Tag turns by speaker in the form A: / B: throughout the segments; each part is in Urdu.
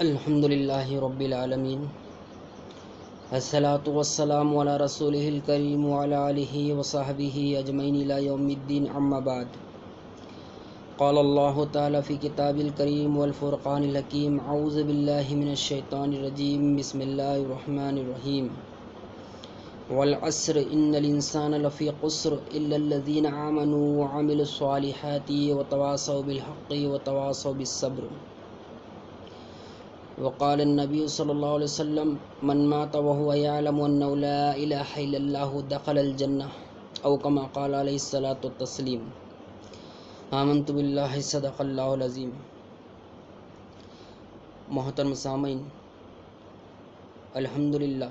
A: الحمدللہ رب العالمین الصلاۃ والسلام علی رسولہ الکریم وعلی آلہ وصحبہ اجمعین الی یوم الدین اما بعد قال اللہ تعالی فی کتاب الکریم والفرقان الحکیم اعوذ باللہ من الشیطان الرجیم بسم اللہ الرحمن الرحیم والعصر ان الانسان لفی خسر الا الذین آمنوا وعملوا الصالحات وتواصوا بالحق وتواصوا بالصبر وقال النبی صلی اللہ علیہ وسلم من مات وهو يعلم انه لا الہ الا اللہ دخل الجنہ او کما قال علیہ الصلاۃ والتسلیم آمنت باللہ صدق اللہ العظیم۔ محترم سامعین، الحمدللہ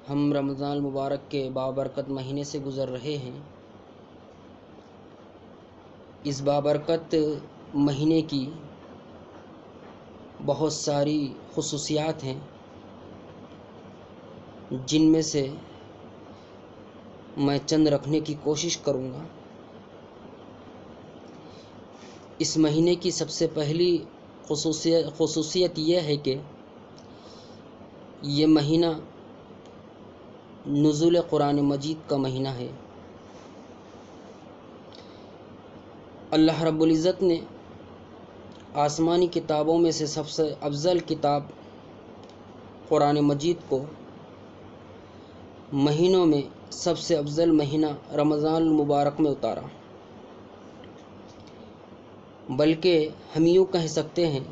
A: ہم رمضان المبارک کے بابرکت مہینے سے گزر رہے ہیں۔ اس بابرکت مہینے کی بہت ساری خصوصیات ہیں، جن میں سے میں چند رکھنے کی کوشش کروں گا۔ اس مہینے کی سب سے پہلی خصوصیت یہ ہے کہ یہ مہینہ نزول قرآن مجید کا مہینہ ہے۔ اللہ رب العزت نے آسمانی کتابوں میں سے سب سے افضل کتاب قرآن مجید کو مہینوں میں سب سے افضل مہینہ رمضان المبارک میں اتارا، بلکہ ہم یوں کہہ سکتے ہیں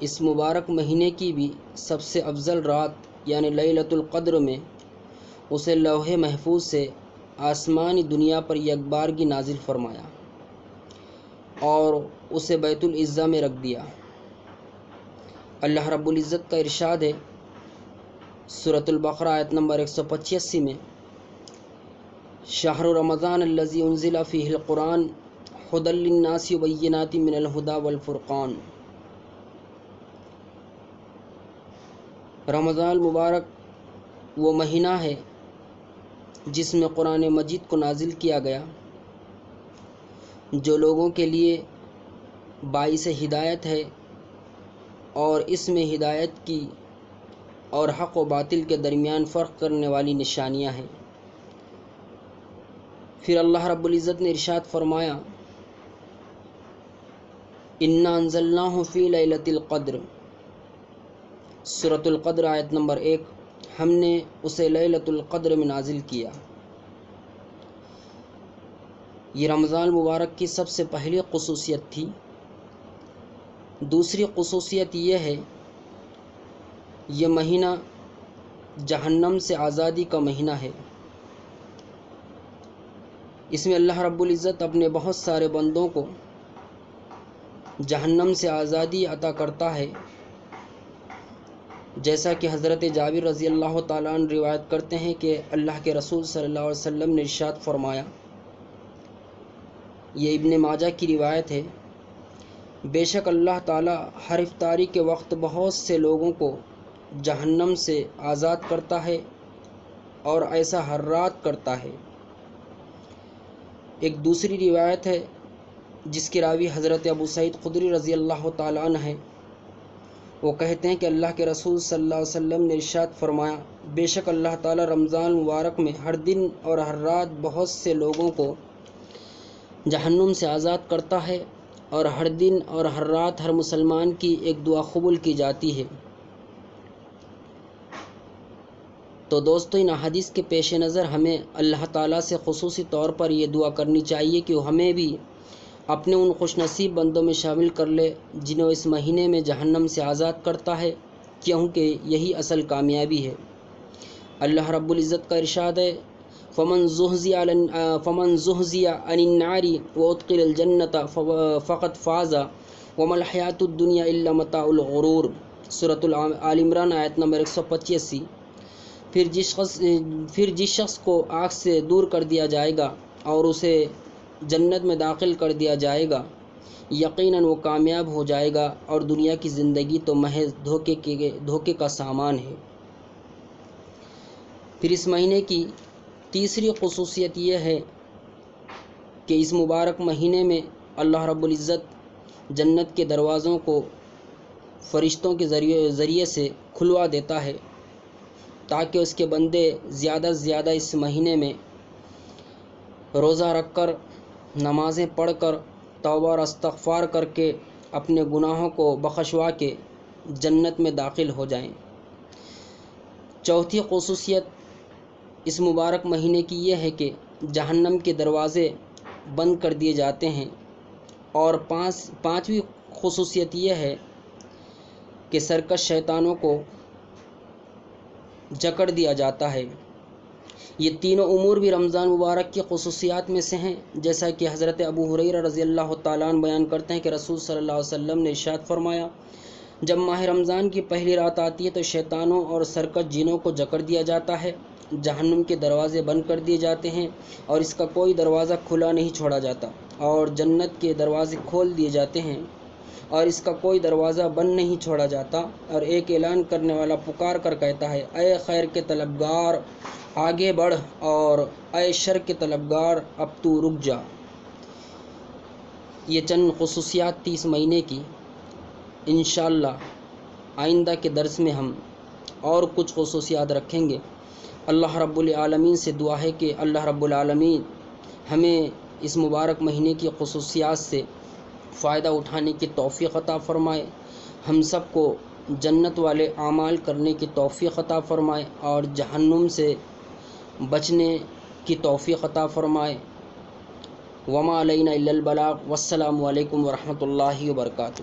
A: اس مبارک مہینے کی بھی سب سے افضل رات یعنی لیلۃ القدر میں اسے لوح محفوظ سے آسمانی دنیا پر یکبارگی نازل فرمایا اور اسے بیت العزہ میں رکھ دیا۔ اللہ رب العزت کا ارشاد ہے سورۃ البقرہ آیت نمبر 185 میں، شہر رمضان الذی انزل فیہ القرآن ھدی للناس وبینات من الھدی والفرقان۔ رمضان المبارک وہ مہینہ ہے جس میں قرآن مجید کو نازل کیا گیا، جو لوگوں کے لیے باعث ہدایت ہے اور اس میں ہدایت کی اور حق و باطل کے درمیان فرق کرنے والی نشانیاں ہیں۔ پھر اللہ رب العزت نے ارشاد فرمایا، انا انزلناہ فی لیلۃ القدر، سورۃ القدر آیت نمبر 1، ہم نے اسے لیلۃ القدر میں نازل کیا۔ یہ رمضان المبارک کی سب سے پہلی خصوصیت تھی۔ دوسری خصوصیت یہ ہے، یہ مہینہ جہنم سے آزادی کا مہینہ ہے۔ اس میں اللہ رب العزت اپنے بہت سارے بندوں کو جہنم سے آزادی عطا کرتا ہے، جیسا کہ حضرت جابر رضی اللہ تعالیٰ عنہ روایت کرتے ہیں کہ اللہ کے رسول صلی اللہ علیہ وسلم نے ارشاد فرمایا، یہ ابن ماجہ کی روایت ہے، بے شک اللہ تعالیٰ ہر افطاری کے وقت بہت سے لوگوں کو جہنم سے آزاد کرتا ہے اور ایسا ہر رات کرتا ہے۔ ایک دوسری روایت ہے جس کے راوی حضرت ابو سعید خدری رضی اللہ تعالیٰ عنہ ہیں، وہ کہتے ہیں کہ اللہ کے رسول صلی اللہ علیہ وسلم نے ارشاد فرمایا، بے شک اللہ تعالیٰ رمضان مبارک میں ہر دن اور ہر رات بہت سے لوگوں کو جہنم سے آزاد کرتا ہے، اور ہر دن اور ہر رات ہر مسلمان کی ایک دعا قبول کی جاتی ہے۔ تو دوستو، ان احادیث کے پیش نظر ہمیں اللہ تعالیٰ سے خصوصی طور پر یہ دعا کرنی چاہیے کہ وہ ہمیں بھی اپنے ان خوش نصیب بندوں میں شامل کر لے جنہیں اس مہینے میں جہنم سے آزاد کرتا ہے، کیونکہ یہی اصل کامیابی ہے۔ اللہ رب العزت کا ارشاد ہے، فمن زحزح عن النار وادخل الجنة فقد فاز وما الحیاۃ الدنیا الا متاع الغرور، سورۃ آل عمران آیت نمبر 185۔ پھر جس شخص کو آگ سے دور کر دیا جائے گا اور اسے جنت میں داخل کر دیا جائے گا، یقیناً وہ کامیاب ہو جائے گا، اور دنیا کی زندگی تو محض دھوکے کا سامان ہے۔ پھر اس مہینے کی تیسری خصوصیت یہ ہے کہ اس مبارک مہینے میں اللہ رب العزت جنت کے دروازوں کو فرشتوں کے ذریعے سے کھلوا دیتا ہے تاکہ اس کے بندے زیادہ سے زیادہ اس مہینے میں روزہ رکھ کر، نمازیں پڑھ کر، توبہ اور استغفار کر کے اپنے گناہوں کو بخشوا کے جنت میں داخل ہو جائیں۔ چوتھی خصوصیت اس مبارک مہینے کی یہ ہے کہ جہنم کے دروازے بند کر دیے جاتے ہیں، اور پانچویں خصوصیت یہ ہے کہ سرکش شیطانوں کو جکڑ دیا جاتا ہے۔ یہ تینوں امور بھی رمضان مبارک کی خصوصیات میں سے ہیں، جیسا کہ حضرت ابو ہریرہ رضی اللہ تعالیٰ عنہ بیان کرتے ہیں کہ رسول صلی اللہ علیہ وسلم نے ارشاد فرمایا، جب ماہ رمضان کی پہلی رات آتی ہے تو شیطانوں اور سرکش جنوں کو جکڑ دیا جاتا ہے، جہنم کے دروازے بند کر دیے جاتے ہیں اور اس کا کوئی دروازہ کھلا نہیں چھوڑا جاتا، اور جنت کے دروازے کھول دیے جاتے ہیں اور اس کا کوئی دروازہ بند نہیں چھوڑا جاتا، اور ایک اعلان کرنے والا پکار کر کہتا ہے، اے خیر کے طلبگار آگے بڑھ، اور اے شر کے طلبگار اب تو رک جا۔ یہ چند خصوصیات تھی اس مہینے کی۔ انشاءاللہ آئندہ کے درس میں ہم اور کچھ خصوصیات رکھیں گے۔ اللہ رب العالمین سے دعا ہے کہ اللہ رب العالمین ہمیں اس مبارک مہینے کی خصوصیات سے فائدہ اٹھانے کی توفیق عطا فرمائے، ہم سب کو جنت والے اعمال کرنے کی توفیق عطا فرمائے، اور جہنم سے بچنے کی توفیق عطا فرمائے۔ وما علینا الا البلاغ، والسلام علیکم ورحمۃ اللہ وبرکاتہ۔